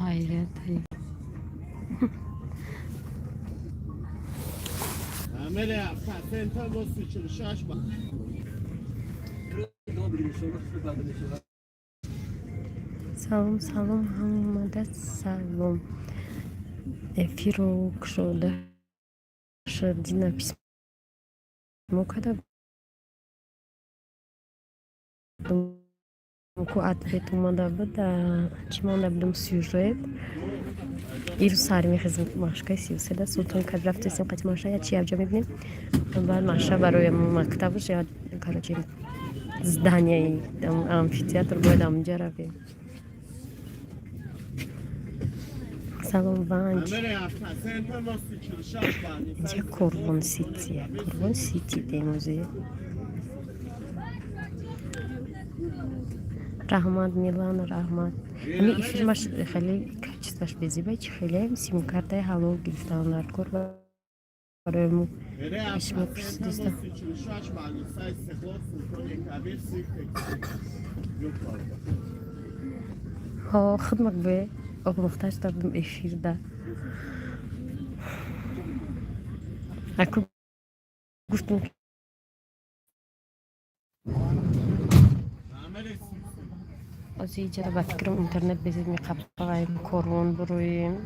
hayret. سلام سلام همومده سلام ефіру شده شدی написано когда ку ответ умада буда чимонда будем сюжет иру сар мехизм машка сивседа султан kad رفتیم قطع ماشا یا چی ابجا میبینیم بعد ماشا برای مکتبش یا короче здание амфитеатр باید همونجا رویم سلام بانج اینجا کربون سیتیه کربون سیتی دیموزی رحمت میلان رحمت همین افیلمش خیلی کچیستش بزیبه چی خیلی هم سیم کرده هلو گرفتن کر برای مو اسم پرسیدستم ها خدمت به او محتاج دارم افیر ده اکو گفتم از اینجا با فکرم اینترنت بزنیم قبل قایم کرون برویم